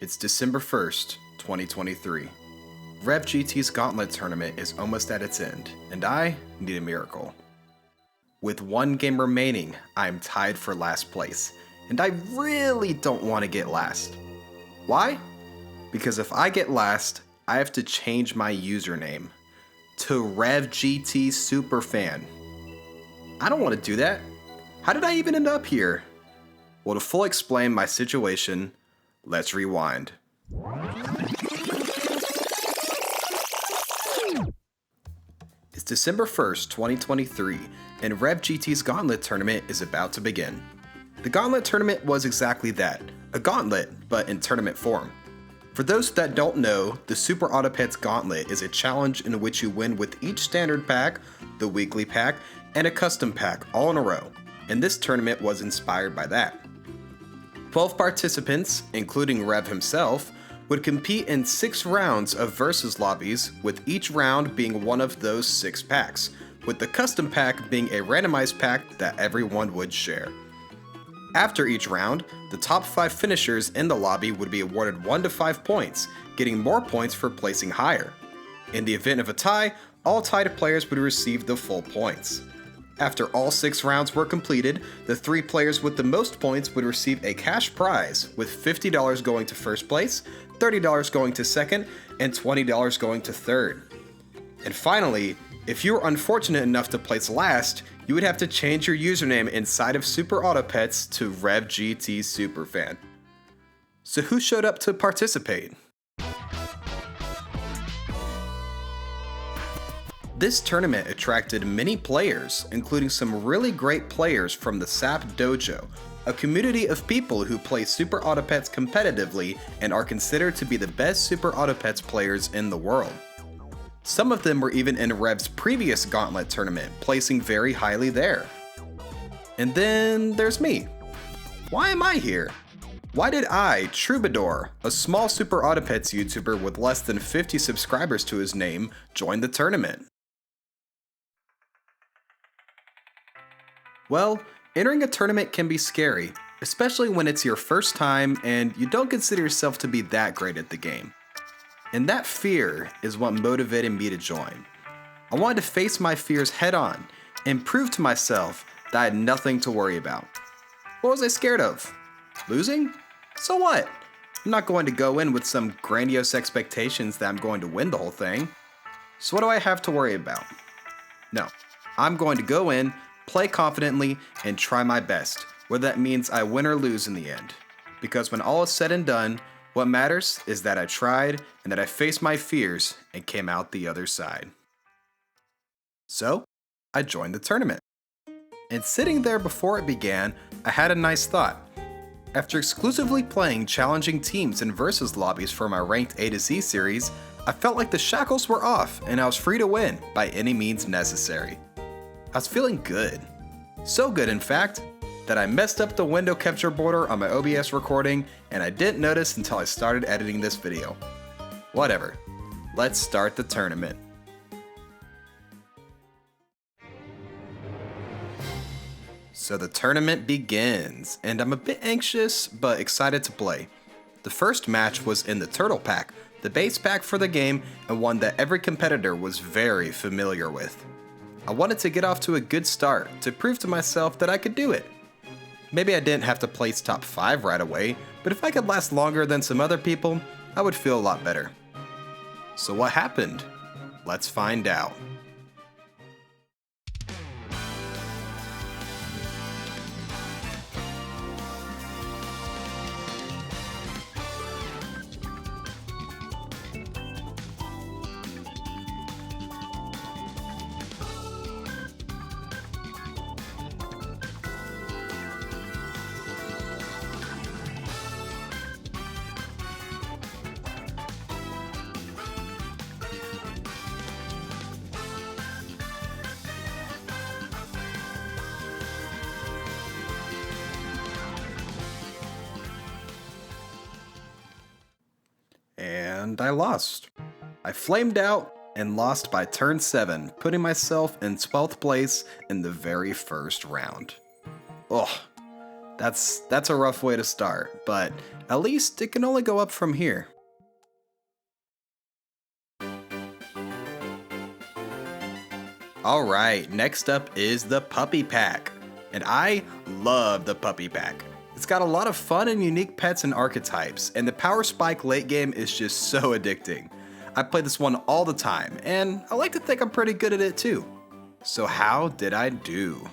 It's December 1st, 2023. Rev GT's Gauntlet tournament is almost at its end, and I need a miracle. With one game remaining, I am tied for last place, and I really don't want to get last. Why? Because if I get last, I have to change my username to Rev GT Superfan. I don't want to do that. How did I even end up here? Well, to fully explain my situation, let's rewind. It's December 1st, 2023, and Rev GT's Gauntlet tournament is about to begin. The Gauntlet tournament was exactly that, a gauntlet, but in tournament form. For those that don't know, the superautopets Gauntlet is a challenge in which you win with each standard pack, the weekly pack, and a custom pack all in a row, and this tournament was inspired by that. 12 participants, including Rev himself, would compete in 6 rounds of versus lobbies, with each round being one of those 6 packs, with the custom pack being a randomized pack that everyone would share. After each round, the top 5 finishers in the lobby would be awarded 1 to 5 points, getting more points for placing higher. In the event of a tie, all tied players would receive the full points. After all 6 rounds were completed, the 3 players with the most points would receive a cash prize, with $50 going to first place, $30 going to second, and $20 going to third. And finally, if you were unfortunate enough to place last, you would have to change your username inside of superautopets to Rev GT Superfan. So who showed up to participate? This tournament attracted many players, including some really great players from the SAP Dojo, a community of people who play superautopets competitively and are considered to be the best superautopets players in the world. Some of them were even in Rev's previous Gauntlet tournament, placing very highly there. And then there's me. Why am I here? Why did I, Troubadour, a small superautopets YouTuber with less than 50 subscribers to his name, join the tournament? Well, entering a tournament can be scary, especially when it's your first time and you don't consider yourself to be that great at the game. And that fear is what motivated me to join. I wanted to face my fears head on and prove to myself that I had nothing to worry about. What was I scared of? Losing? So what? I'm not going to go in with some grandiose expectations that I'm going to win the whole thing. So what do I have to worry about? No, I'm going to go in, play confidently, and try my best, whether that means I win or lose in the end. Because when all is said and done, what matters is that I tried and that I faced my fears and came out the other side. So, I joined the tournament. And sitting there before it began, I had a nice thought. After exclusively playing challenging teams in versus lobbies for my ranked A to Z series, I felt like the shackles were off and I was free to win by any means necessary. I was feeling good. So good, in fact, that I messed up the window capture border on my OBS recording and I didn't notice until I started editing this video. Whatever. Let's start the tournament. So the tournament begins, and I'm a bit anxious but excited to play. The first match was in the Turtle Pack, the base pack for the game and one that every competitor was very familiar with. I wanted to get off to a good start to prove to myself that I could do it. Maybe I didn't have to place top 5 right away, but if I could last longer than some other people, I would feel a lot better. So what happened? Let's find out. And I lost. I flamed out and lost by turn 7, putting myself in 12th place in the very first round. Ugh, That's a rough way to start, but at least it can only go up from here. Alright, next up is the Puppy Pack. And I love the Puppy Pack. It's got a lot of fun and unique pets and archetypes, and the Power Spike late game is just so addicting. I play this one all the time, and I like to think I'm pretty good at it too. So how did I do?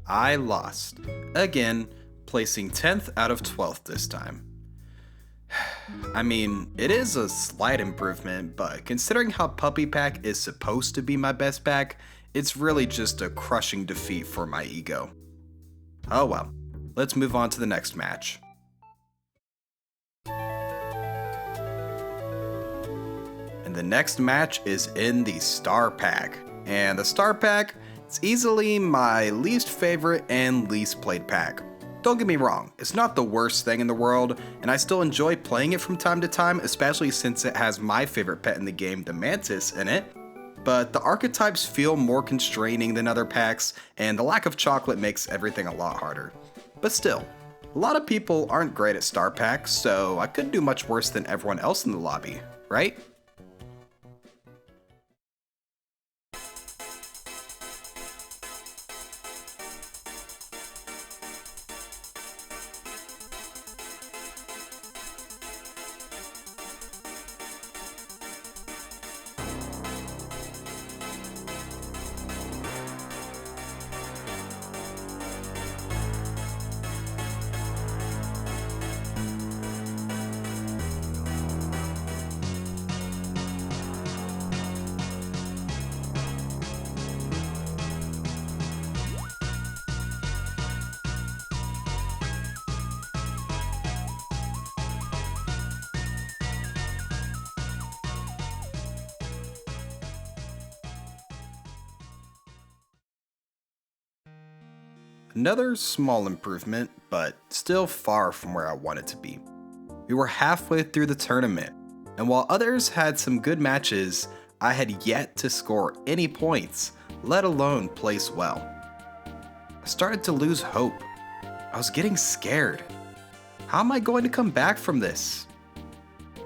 I lost. Again, placing 10th out of 12th this time. I mean, it is a slight improvement, but considering how Puppy Pack is supposed to be my best pack, it's really just a crushing defeat for my ego. Oh well, let's move on to the next match. And the next match is in the Star Pack. And the Star Pack, it's easily my least favorite and least played pack. Don't get me wrong, it's not the worst thing in the world, and I still enjoy playing it from time to time, especially since it has my favorite pet in the game, the Mantis, in it. But the archetypes feel more constraining than other packs, and the lack of chocolate makes everything a lot harder. But still, a lot of people aren't great at Star Packs, so I couldn't do much worse than everyone else in the lobby, right? Another small improvement, but still far from where I wanted to be. We were halfway through the tournament, and while others had some good matches, I had yet to score any points, let alone place well. I started to lose hope. I was getting scared. How am I going to come back from this?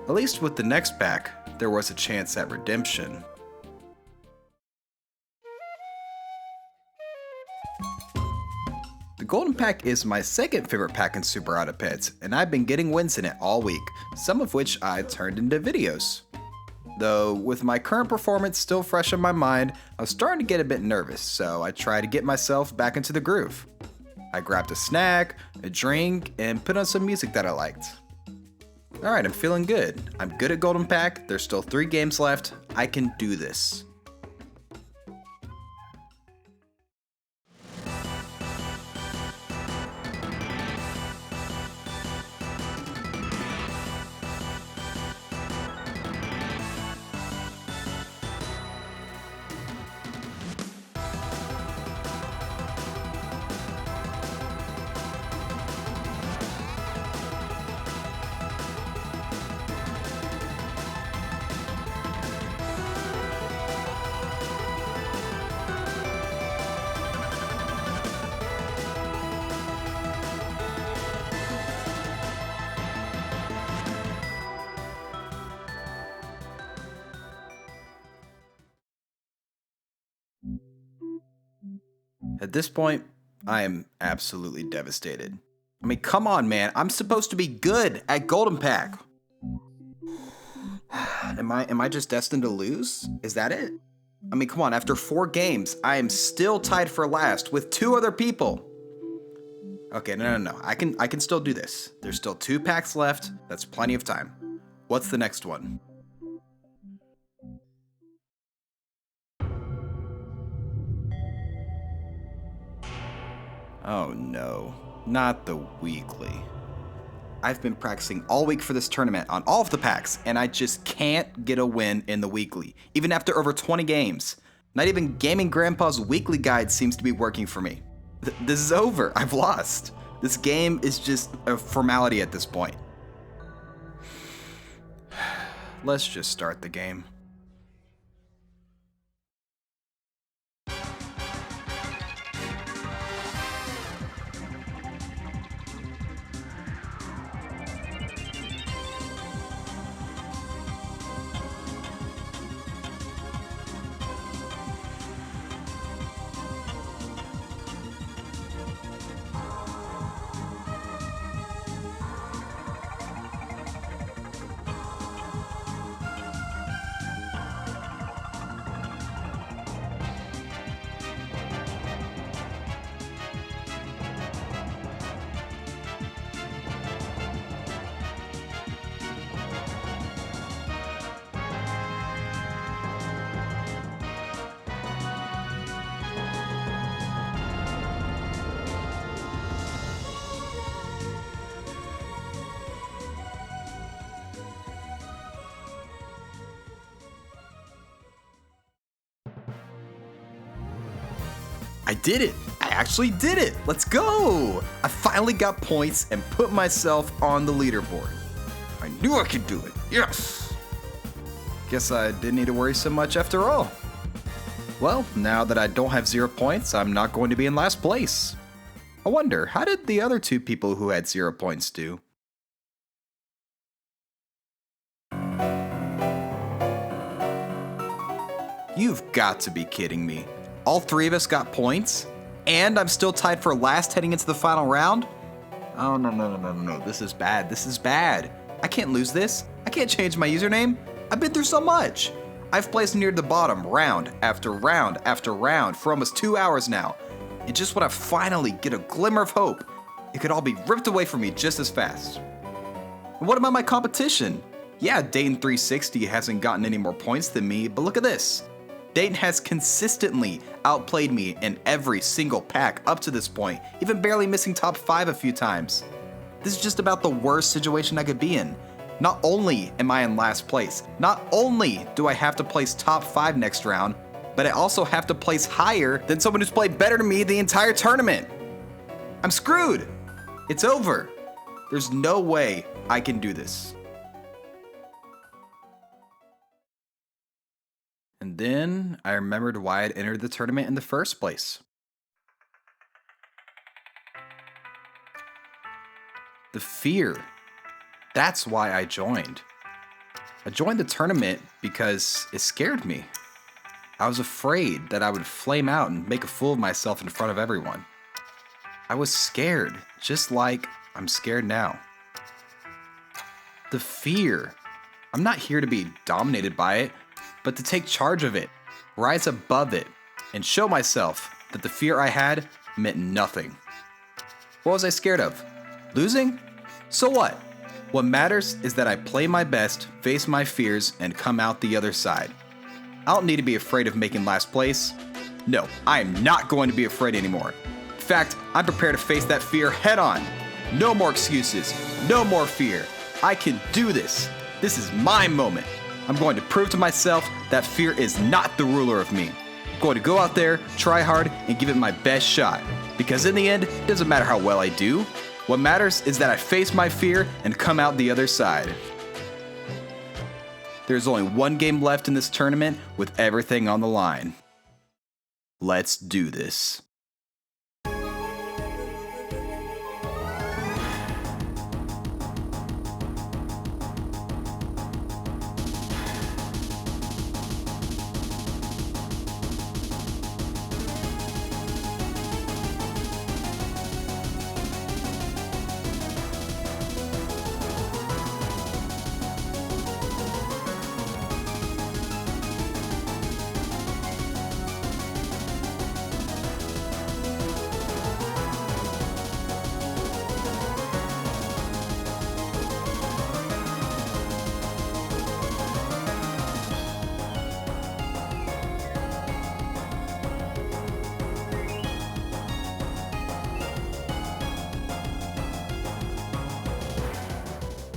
At least with the next pack, there was a chance at redemption. The Golden Pack is my second favorite pack in superautopets, and I've been getting wins in it all week, some of which I turned into videos. Though, with my current performance still fresh in my mind, I was starting to get a bit nervous, so I tried to get myself back into the groove. I grabbed a snack, a drink, and put on some music that I liked. Alright, I'm feeling good. I'm good at Golden Pack, there's still 3 games left, I can do this. At this point, I am absolutely devastated. I mean, come on, man. I'm supposed to be good at Golden Pack. Am I just destined to lose? Is that it? I mean, come on, after 4 games, I am still tied for last with 2 other people. Okay, no. I can still do this. There's still 2 packs left. That's plenty of time. What's the next one? Oh no, not the weekly. I've been practicing all week for this tournament on all of the packs, and I just can't get a win in the weekly, even after over 20 games. Not even Gaming Grandpa's weekly guide seems to be working for me. This is over. I've lost. This game is just a formality at this point. Let's just start the game. I did it! I actually did it! Let's go! I finally got points and put myself on the leaderboard. I knew I could do it. Yes! Guess I didn't need to worry so much after all. Well, now that I don't have 0 points, I'm not going to be in last place. I wonder, how did the other 2 people who had 0 points do? You've got to be kidding me. All 3 of us got points, and I'm still tied for last heading into the final round? Oh, no. This is bad. This is bad. I can't lose this. I can't change my username. I've been through so much. I've placed near the bottom round after round after round for almost 2 hours now. And just when I finally get a glimmer of hope, it could all be ripped away from me just as fast. And what about my competition? Yeah, Dayton 360 hasn't gotten any more points than me, but look at this. Dayton has consistently outplayed me in every single pack up to this point, even barely missing top 5 a few times. This is just about the worst situation I could be in. Not only am I in last place, not only do I have to place top 5 next round, but I also have to place higher than someone who's played better than me the entire tournament. I'm screwed. It's over. There's no way I can do this. And then I remembered why I'd entered the tournament in the first place. The fear. That's why I joined. I joined the tournament because it scared me. I was afraid that I would flame out and make a fool of myself in front of everyone. I was scared, just like I'm scared now. The fear. I'm not here to be dominated by it, but to take charge of it, rise above it, and show myself that the fear I had meant nothing. What was I scared of? Losing? So what? What matters is that I play my best, face my fears, and come out the other side. I don't need to be afraid of making last place. No, I am not going to be afraid anymore. In fact, I'm prepared to face that fear head on. No more excuses, no more fear. I can do this. This is my moment. I'm going to prove to myself that fear is not the ruler of me. I'm going to go out there, try hard, and give it my best shot. Because in the end, it doesn't matter how well I do. What matters is that I face my fear and come out the other side. There's only 1 game left in this tournament with everything on the line. Let's do this.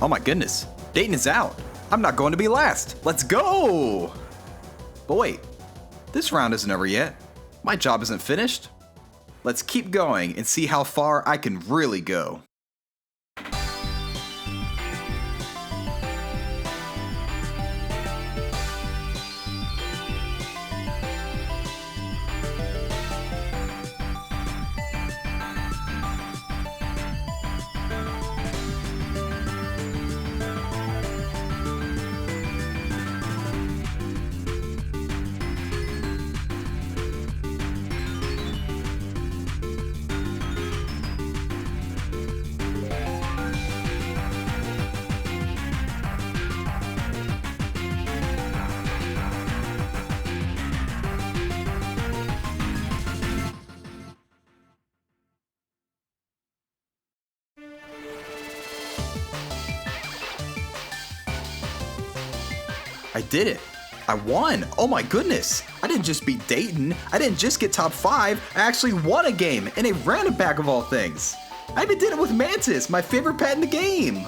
Oh my goodness, Dayton is out. I'm not going to be last. Let's go! But wait, this round isn't over yet. My job isn't finished. Let's keep going and see how far I can really go. I did it. I won. Oh my goodness. I didn't just beat Dayton. I didn't just get top 5. I actually won a game in a random pack of all things. I even did it with Mantis, my favorite pet in the game.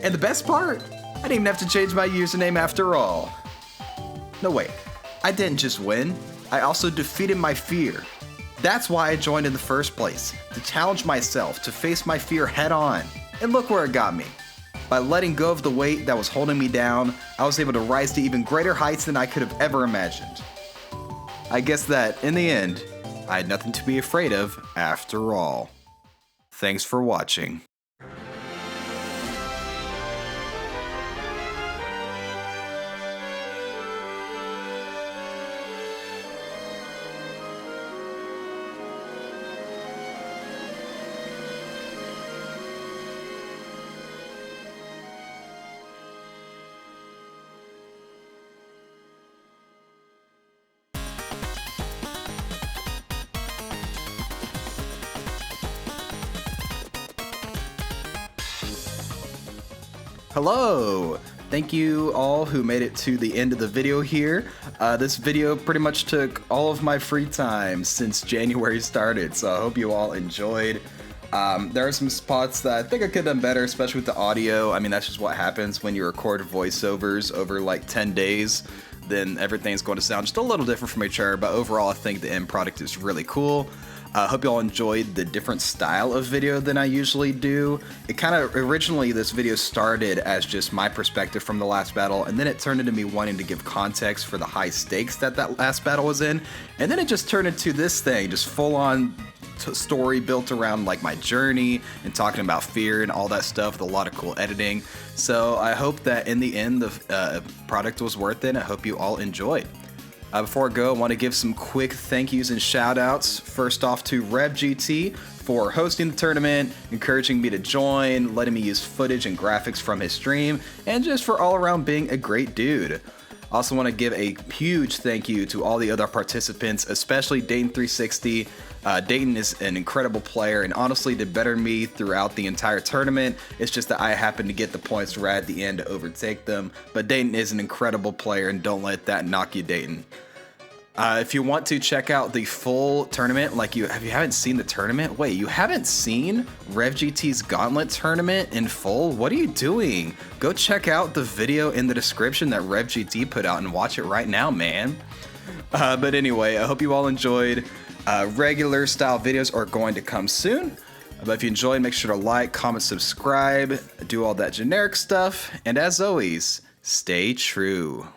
And the best part, I didn't even have to change my username after all. No, wait. I didn't just win. I also defeated my fear. That's why I joined in the first place, to challenge myself, to face my fear head on. And look where it got me. By letting go of the weight that was holding me down, I was able to rise to even greater heights than I could have ever imagined. I guess that, in the end, I had nothing to be afraid of after all. Thanks for watching. Hello! Thank you all who made it to the end of the video here. This video pretty much took all of my free time since January started, so I hope you all enjoyed. There are some spots that I think I could have done better, especially with the audio. I mean, that's just what happens when you record voiceovers over like 10 days. Then everything's going to sound just a little different from each other, but overall I think the end product is really cool. I hope you all enjoyed the different style of video than I usually do. It kind of, originally this video started as just my perspective from the last battle, and then it turned into me wanting to give context for the high stakes that last battle was in, and then it just turned into this thing, just full on story built around like my journey and talking about fear and all that stuff with a lot of cool editing. So I hope that in the end the product was worth it. I hope you all enjoyed. Before I go, I want to give some quick thank yous and shout outs. First off to RevGT for hosting the tournament, encouraging me to join, letting me use footage and graphics from his stream, and just for all around being a great dude. I also want to give a huge thank you to all the other participants, especially Dayton360. Dayton is an incredible player and honestly did better than me throughout the entire tournament. It's just that I happened to get the points right at the end to overtake them. But Dayton is an incredible player and don't let that knock you, Dayton. If you want to check out the full tournament, like you haven't seen the tournament? Wait, you haven't seen RevGT's Gauntlet tournament in full? What are you doing? Go check out the video in the description that RevGT put out and watch it right now, man. But anyway, I hope you all enjoyed. Regular style videos are going to come soon. But if you enjoyed, make sure to like, comment, subscribe, do all that generic stuff. And as always, stay true.